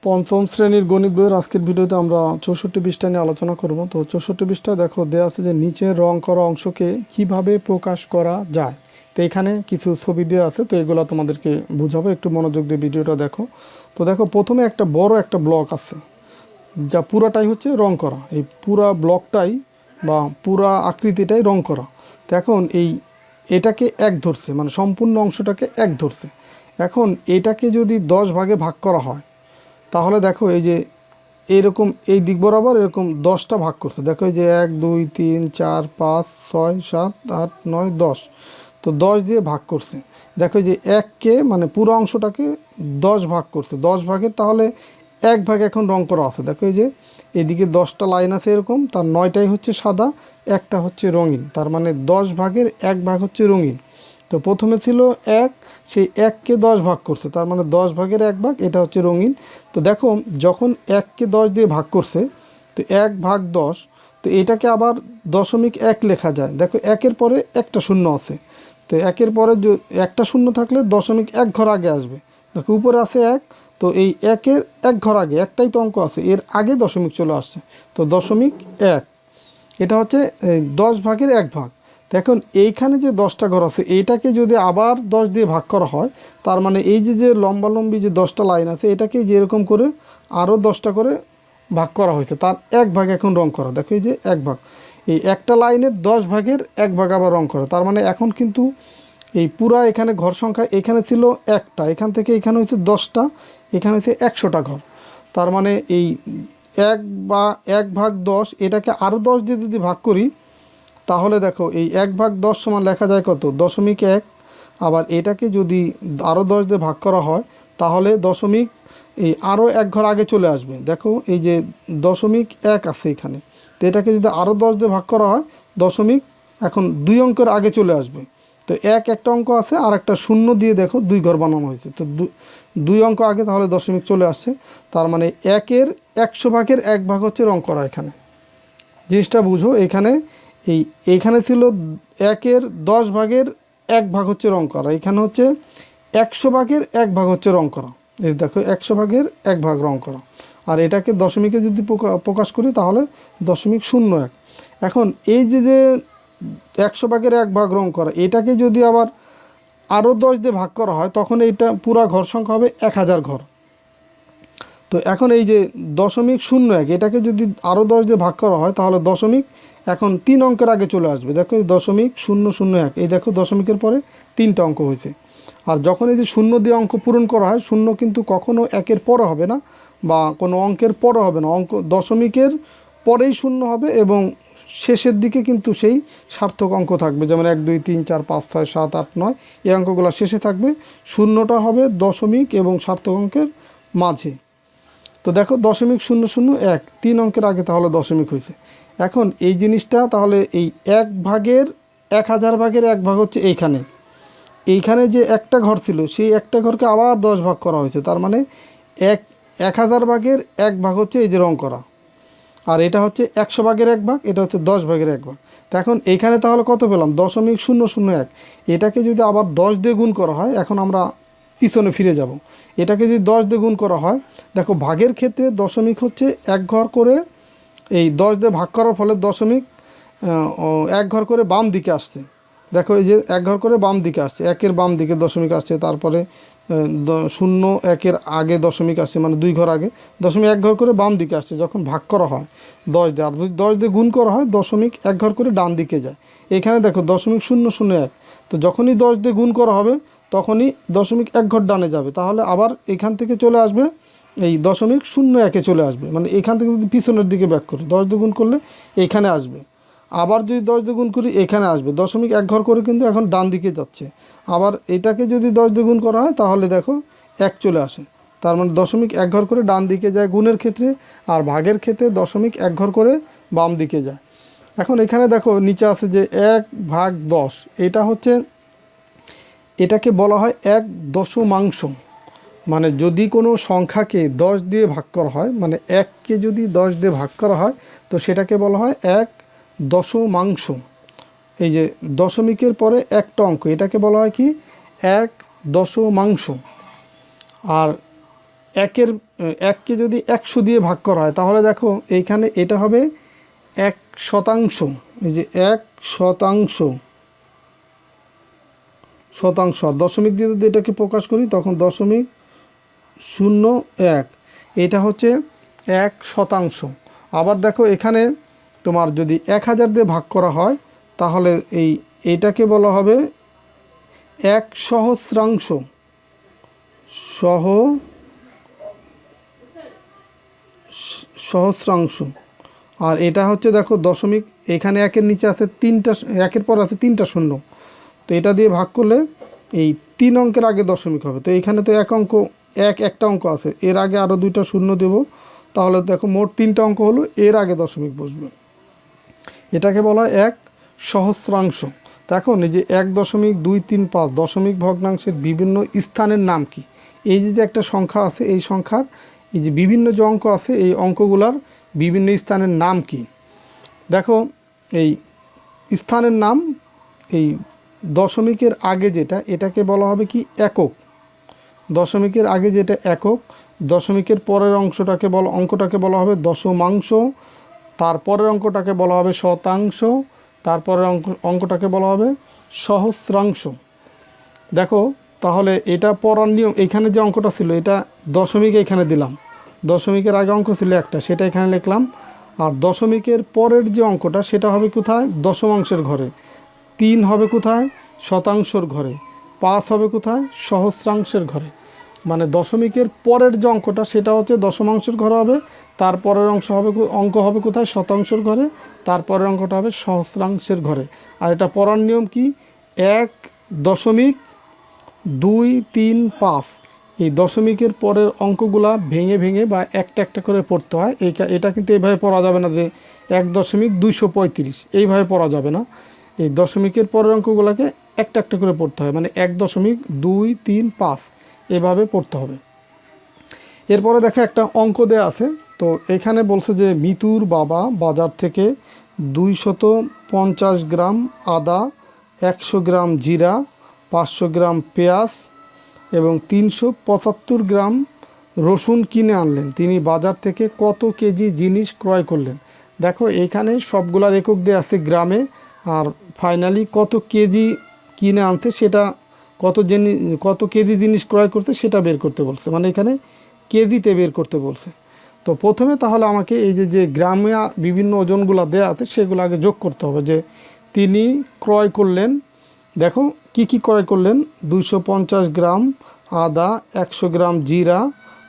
পঞ্চম শ্রেণীর গণিত বইয়ের আজকের ভিডিওতে আমরা 64 পৃষ্ঠা নিয়ে আলোচনা করব। তো 64 পৃষ্ঠা দেখো দেওয়া আছে যে নিচের রং করা অংশকে কিভাবে প্রকাশ করা যায়। তো এখানে কিছু ছবি দেওয়া আছে, তো এগুলো তোমাদেরকে বুঝাবো, একটু মনোযোগ দিয়ে ভিডিওটা দেখো। তো দেখো প্রথমে একটা বড় একটা ব্লক আছে, যা পুরাটাই হচ্ছে রং করা। এই পুরা ব্লকটাই বা পুরা আকৃতিটাই রং করা। তো এখন এটাকে এক ধরছে, মানে সম্পূর্ণ অংশটাকে এক ধরছে। এখন এটাকে যদি 10 ভাগে ভাগ করা হয়, তাহলে দেখো এই যে এরকম এই দিক বরাবর এরকম 10টা ভাগ করছে। দেখো এই যে 1 2 3 4 5 6 7 8 9 10, তো 10 দিয়ে ভাগ করছে। দেখো এই যে এককে মানে পুরো অংশটাকে 10 ভাগ করছে, 10 ভাগের তাহলে এক ভাগ এখন রং করা আছে। দেখো এই যে এদিকে 10টা লাইন আছে এরকম, তার 9টাই হচ্ছে সাদা, একটা হচ্ছে রঙিন, তার মানে 10 ভাগের এক ভাগ হচ্ছে রঙিন। তো প্রথমে ছিল 1, সেই 1কে 10 ভাগ করছে, তার মানে 10 ভাগের এক ভাগ, এটা হচ্ছে রঙিন। তো দেখো যখন 1কে 10 দিয়ে ভাগ করছে, তো 1 ভাগ 10, তো এটাকে আবার 0.1 লেখা যায়। দেখো 1-এর পরে একটা শূন্য আছে, তো 1-এর পরে একটা শূন্য থাকলে 0.1 ঘর আগে আসবে। দেখো উপরে আছে 1, তো এই 1-এর এক ঘর আগে, একটাই তো অঙ্ক আছে, এর আগে দশমিক চলে আসছে, তো 0.1, এটা হচ্ছে 10 ভাগের এক ভাগ। তো এখন এইখানে যে 10টা ঘর আছে, এইটাকে যদি আবার 10 দিয়ে ভাগ করা হয়, তার মানে এই যে লম্বালম্বি যে 10টা লাইন আছে, এটাকে যেরকম করে আরও 10টা করে ভাগ করা হয়েছে, তার এক ভাগ এখন রং করা। দেখো এই যে এক ভাগ, এই একটা লাইনের 10 ভাগের এক ভাগ আবার রং করা। তার মানে এখন কিন্তু এই পুরা এখানে ঘর সংখ্যা, এখানে ছিল একটা, এখান থেকে এখানে হচ্ছে 10টা, এখানে হচ্ছে 100টা ঘর। তার মানে এই 1 বা 1 ভাগ 10, এটাকে আরও 10 দিয়ে যদি ভাগ করি, তাহলে দেখো এই 1 ভাগ 10 সমান লেখা যায় কত, 0.1। আবার এটাকে যদি আরও 10 দিয়ে ভাগ করা হয়, তাহলে এই আরও এক ঘর আগে চলে আসবে। দেখো এই যে 0.1 আছে এখানে, তো এটাকে যদি আরও 10 দিয়ে ভাগ করা হয়, এখন 2 অঙ্কের আগে চলে আসবে। তো একটা অঙ্ক আছে, আর একটা শূন্য দিয়ে দেখো 2 ঘর বানানো হয়েছে, তো 2 অঙ্ক আগে, তাহলে দশমিক চলে আসছে। তার মানে 1-এর 100 ভাগের এক ভাগ হচ্ছে রং করা। এখানে জিনিসটা বুঝো, এইখানে ছিল 1-এর 10 ভাগের এক ভাগ হচ্ছে রং করা, এখানে হচ্ছে 100 ভাগের এক ভাগ হচ্ছে রং করা। এই দেখো 100 ভাগের এক ভাগ রং করা। আর এটাকে দশমিকে যদি প্রকাশ করি, তাহলে 0.01। এখন এই যে 100 ভাগের এক ভাগ রং করা, এটাকে যদি আবার আরও 10 দিয়ে ভাগ করা হয়, তখন এইটা পুরা ঘর সংখ্যা হবে 1000 ঘর। তো এখন এই যে 0.01, এটাকে যদি আরও 10 দিয়ে ভাগ করা হয়, তাহলে এখন 3 অঙ্কের আগে চলে আসবে। দেখো এই 0.001, এই দেখো দশমিকের পরে 3টা অঙ্ক হয়েছে। আর যখন এই যে শূন্য দিয়ে অঙ্ক পূরণ করা হয়, শূন্য কিন্তু কখনো 1-এর পরে হবে না, বা কোনো অঙ্কের পরে হবে না, দশমিকের পরেই শূন্য হবে, এবং শেষের দিকে কিন্তু সেই সার্থক অঙ্ক থাকবে, যেমন 1 2 3 4 5 6 7 8 9, এই অঙ্কগুলো শেষে থাকবে। শূন্যটা হবে দশমিক এবং সার্থক অঙ্কের মাঝে। তো দেখো 0.001, 3 অঙ্কের আগে, তাহলে দশমিক হয়েছে। এখন এই জিনিসটা তাহলে এই 1 ভাগের 1000 ভাগের এক ভাগ হচ্ছে এইখানে যে একটা ঘর ছিল, সেই একটা ঘরকে আবার 10 ভাগ করা হয়েছে। তার মানে 1000 ভাগের এক ভাগ হচ্ছে এই যে রং করা, আর এটা হচ্ছে 100 ভাগের এক ভাগ, এটা হচ্ছে 10 ভাগের এক ভাগ। তো এখন এইখানে তাহলে কত পেলাম, 0.001। এটাকে যদি আবার 10 দিয়ে গুণ করা হয়, এখন আমরা পিছনে ফিরে যাব। এটাকে যদি 10 দিয়ে গুণ করা হয়, দেখো ভাগের ক্ষেত্রে দশমিক হচ্ছে এক ঘর করে, এই 10 দিয়ে ভাগ করার ফলে দশমিক এক ঘর করে বাম দিকে আসছে। দেখো এই যে এক ঘর করে বাম দিকে আসছে, 1-এর বাম দিকে দশমিক আসছে, তারপরে 0 1-এর আগে দশমিক আসছে, মানে 2 ঘর আগে দশমিক এক ঘর করে বাম দিকে আসছে যখন ভাগ করা হয় 10 দিয়ে। আর যদি 10 দিয়ে গুণ করা হয়, দশমিক এক ঘর করে ডান দিকে যায়। এখানে দেখো 0.001, তো যখনই 10 দিয়ে গুণ করা হবে, তখনই দশমিক এক ঘর ডানে যাবে, তাহলে আবার এখান থেকে চলে আসবে এই 0.01-এ চলে আসবে। মানে এখান থেকে যদি পিছনের দিকে ব্যাক করি, 10 দিয়ে গুণ করলে এইখানে আসবে, আবার যদি 10 দিয়ে গুণ করি এখানে আসবে, দশমিক এক ঘর করে কিন্তু এখন ডান দিকে যাচ্ছে। আবার এটাকে যদি 10 দিয়ে গুণ করা হয়, তাহলে দেখো 1 চলে আসে। তার মানে দশমিক এক ঘর করে ডান দিকে যায় গুণের ক্ষেত্রে, আর ভাগের ক্ষেত্রে দশমিক এক ঘর করে বাম দিকে যায়। এখন এখানে দেখো নিচে আছে যে 1 ভাগ 10, এটাকে বলা হয় 1 দশমাংশ। মানে যদি কোনো সংখ্যাকে 10 দিয়ে ভাগ করা হয়, মানে 1-কে যদি 10 দিয়ে ভাগ করা হয়, তো সেটাকে বলা হয় 1 দশমাংশ। এই যে দশমিকের পরে একটা অঙ্ক, এটাকে বলা হয় কি 1 দশমাংশ। আর 1কে যদি 100 দিয়ে ভাগ করা হয় তাহলে দেখো এইখানে এটা হবে 1%। এই যে 1%, আর দশমিক দিয়ে যদি এটাকে প্রকাশ করি তখন 0.01, এটা হচ্ছে 1%। আবার দেখো এখানে তোমার যদি 1000 দিয়ে ভাগ করা হয় তাহলে এইটাকে বলা হবে 1 সহস্রাংশ, সহস্রাংশ। আর এটা হচ্ছে দেখো দশমিক, এখানে 1-এর নিচে আছে 3টা, 1-এর পর আছে 3টা শূন্য, তো এটা দিয়ে ভাগ করলে এই 3 অঙ্কের আগে দশমিক হবে। তো এইখানে তো একটা অঙ্ক আছে, এর আগে আরও 2টা শূন্য দেব, তাহলে দেখো মোট 3টা অঙ্ক হলো, এর আগে দশমিক বসবে। এটাকে বলা হয় 1 সহস্রাংশ। দেখো এই যে 1.235 দশমিক ভগ্নাংশের বিভিন্ন স্থানের নাম কি? এই যে একটা সংখ্যা আছে, এই সংখ্যার এই যে বিভিন্ন যে অঙ্ক আছে এই অঙ্কগুলার বিভিন্ন স্থানের নাম কি? দেখো এই স্থানের নাম, এই দশমিকের আগে যেটা, এটাকে বলা হবে কি একক। দশমিকের আগে যেটা একক, দশমিকের পরের অঙ্কটাকে বলা হবে দশমাংশ, তারপরের অঙ্কটাকে বলা হবে শতাংশ, তারপরের অঙ্কটাকে বলা হবে সহস্রাংশ। দেখো তাহলে এটা পড়ার নিয়ম, এখানে যে অঙ্কটা ছিল এটা দশমিক এখানে দিলাম, দশমিকের আগে অঙ্ক ছিল একটা, সেটা এখানে লিখলাম। আর দশমিকের পরের যে অঙ্কটা সেটা হবে কোথায়? দশমাংশের ঘরে। 3 হবে কোথায়? শতাংশর ঘরে। 5 হবে কোথায়? সহস্রাংশের ঘরে। মানে দশমিকের পরের যে অঙ্কটা সেটা হচ্ছে দশমাংশের ঘরে হবে, তারপরের অঙ্ক হবে কোথায়? শতাংশের ঘরে, তারপরের অঙ্কটা হবে সহস্রাংশের ঘরে। আর এটা পড়ার নিয়ম কি? 1.235 এই দশমিকের পরের অঙ্কগুলা ভেঙে ভেঙে বা একটা একটা করে পড়তে হয়। এটা কিন্তু এইভাবে পড়া যাবে না যে 1.235 এইভাবে পড়া যাবে না। এই দশমিকের পরের অঙ্কগুলোকে একটা একটা করে পড়তে হয়, মানে 1.235 এভাবে পড়তে হবে। এরপরে দেখো একটা অঙ্ক দেয়া আছে, তো এখানে বলছে যে মিতুর বাবা বাজার থেকে 250 গ্রাম আদা, 100 গ্রাম জিরা, 500 গ্রাম পেঁয়াজ এবং 375 গ্রাম রসুন কিনে আনলেন। তিনি বাজার থেকে কত কেজি জিনিস ক্রয় করলেন? দেখো এইখানে সবগুলার একক দেয়া আছে গ্রামে, আর ফাইনালি কত কেজি কিনে আনছে সেটা, কত কেজি জিনিস ক্রয় করতে সেটা বের করতে বলছে, মানে এখানে কেজিতে বের করতে বলছে। তো প্রথমে তাহলে আমাকে এই যে গ্রামে বিভিন্ন ওজনগুলো দেয়া আছে সেগুলো আগে যোগ করতে হবে। যে তিনি ক্রয় করলেন, দেখো কি কি ক্রয় করলেন, 250 গ্রাম আদা, 100 গ্রাম জিরা,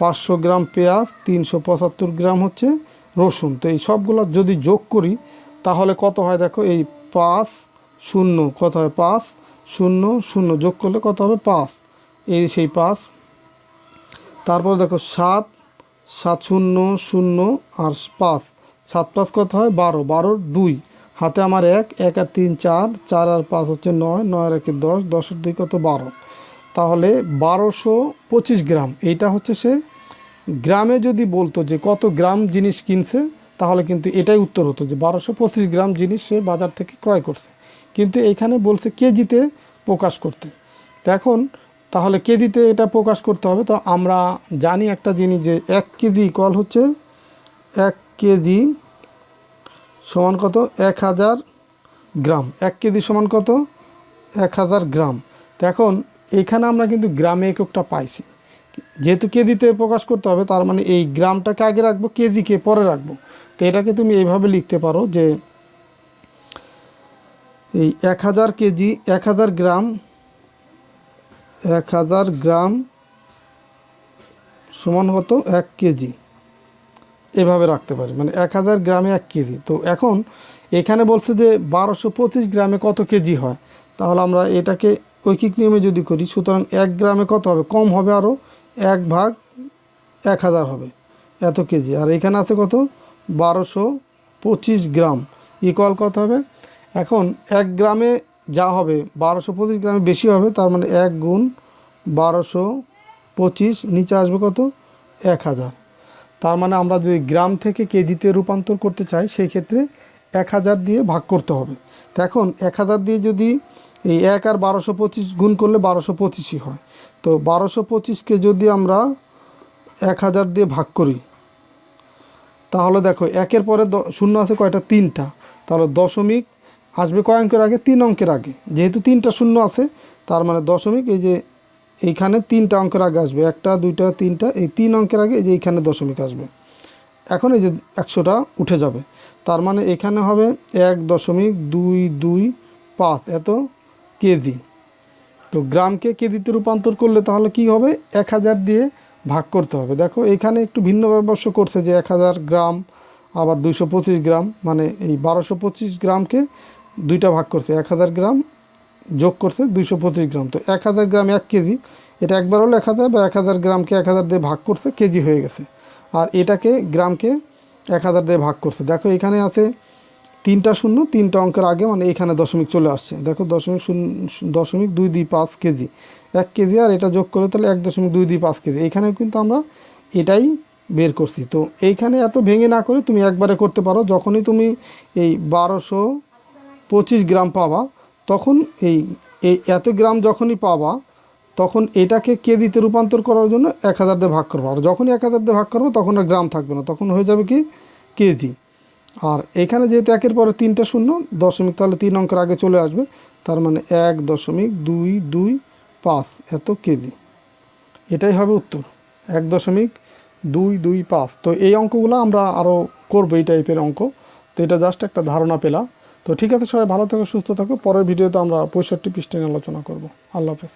500 গ্রাম পেঁয়াজ, 375 গ্রাম হচ্ছে রসুন। তো এই সবগুলো যদি যোগ করি তাহলে কত হয়? দেখো এই 5 শূন্য, কত হয়? 5 শূন্য শূন্য যোগ করলে কত হবে? 5, এই সেই 5। তারপর দেখো 7 শূন্য শূন্য আর 5, 7 5 কত হয়? 12, 12 2, হাতে আমার 1 আর 3 4, 4 আর 5 হচ্ছে 9, 9 আর 1 10, 10 আর 2 কত? 12। তাহলে 1225 গ্রাম। এইটা হচ্ছে সে গ্রামে যদি বলতো যে কত গ্রাম জিনিস কিনছে তাহলে কিন্তু এটাই উত্তর হতো যে 1225 গ্রাম জিনিস সে বাজার থেকে ক্রয় করছে, কিন্তু এইখানে বলছে কেজিতে প্রকাশ করতে। তো এখন তাহলে কেজিতে এটা প্রকাশ করতে হবে। তো আমরা জানি একটা জিনিস যে 1 কেজি ইকুয়াল হচ্ছে 1 কেজি সমান কত? 1000 গ্রাম। 1 কেজি সমান কত? 1000 গ্রাম। তো এখন এইখানে আমরা কিন্তু গ্রামে এককটা পাইছি, যেহেতু কেজিতে প্রকাশ করতে হবে তার মানে এই গ্রামটাকে আগে রাখবো, কেজিকে পরে রাখবো। তো এটাকে তুমি এইভাবে লিখতে পারো যে এই 1000 কেজি, 1000 গ্রাম, 1000 গ্রাম সমান কত? 1 কেজি, এভাবে রাখতে পারি, মানে 1000 গ্রামে 1 কেজি। তো এখন এখানে বলছে যে 1225 গ্রামে কত কেজি হয়, তাহলে আমরা এটাকে ঐকিক নিয়মে যদি করি, সুতরাং 1 গ্রামে কত হবে? কম হবে, আরও 1/1000 হবে, এত কেজি। আর এখানে আছে কত? 1225 গ্রাম ইকুয়াল কত হবে? এখন 1 গ্রামে যা হবে 1225 গ্রামে বেশি হবে, তার মানে 1 গুণ 1225, নিচে আসবে কত? 1000। তার মানে আমরা যদি গ্রাম থেকে কেজিতে রূপান্তর করতে চাই সেই ক্ষেত্রে 1000 দিয়ে ভাগ করতে হবে। তো এখন 1000 দিয়ে যদি এই 1 আর 1225 গুণ করলে 1225ই হয়। তো 1225কে যদি আমরা 1000 দিয়ে ভাগ করি, তাহলে দেখো একের পরে শূন্য আছে কয়টা? 3টা। তাহলে দশমিক আসবে কয় অঙ্কের আগে? 3 অঙ্কের আগে। যেহেতু 3টা শূন্য আছে, তার মানে দশমিক এই যে এইখানে 3টা অঙ্কের আগে আসবে, 1টা 2টা 3টা, এই 3 অঙ্কের আগে এই যে এইখানে দশমিক আসবে। এখন এই যে 100টা উঠে যাবে, তার মানে এখানে হবে 1.225 এত কেজি। তো গ্রামকে কেজিতে রূপান্তর করলে তাহলে কি হবে? 1000 দিয়ে ভাগ করতে হবে। দেখো এখানে একটু ভিন্নভাবে অবশ্য করছে যে 1000 গ্রাম আবার 225 গ্রাম, মানে এই 1225 গ্রামকে দুইটা ভাগ করছে, 1000 গ্রাম যোগ করছে 225 গ্রাম। তো 1000 গ্রাম 1 কেজি, এটা একবার হলো 1000 বা 1000 গ্রামকে 1000 দিয়ে ভাগ করছে, কেজি হয়ে গেছে। আর এটাকে গ্রামকে 1000 দিয়ে ভাগ করছে। দেখো এখানে আছে 3টা শূন্য, 3টা অঙ্কের আগে, মানে এখানে দশমিক চলে আসছে। দেখো 0.225 কেজি, 1 কেজি আর এটা যোগ করে তাহলে 1.225 কেজি। এইখানে কিন্তু আমরা এটাই বের করছি। তো এইখানে এত ভেঙে না করে তুমি একবারে করতে পারো। যখনই তুমি এই 1225 গ্রাম পাবা, তখন এই এত গ্রাম যখনই পাবা, তখন এটাকে কেজিতে রূপান্তর করার জন্য 1000 দিয়ে ভাগ করবো। আর যখনই 1000 দিয়ে ভাগ করবো তখন আর গ্রাম থাকবে না, তখন হয়ে যাবে কি? কেজি। আর এখানে যেহেতু একের পরে 3টা শূন্য, দশমিক তাহলে 3 অঙ্কের আগে চলে আসবে, তার মানে 1.225 এত কেজি। এটাই হবে উত্তর, 1.225। তো এই অঙ্কগুলো আমরা আরও করবো, এই টাইপের অঙ্ক। তো এটা জাস্ট একটা ধারণা পেলাম। তো ঠিক আছে, সবাই ভালো থাকো, সুস্থ থাকো। পরের ভিডিওতে আমরা 65 পৃষ্ঠা নিয়ে আলোচনা করব। আল্লাহ হাফেজ।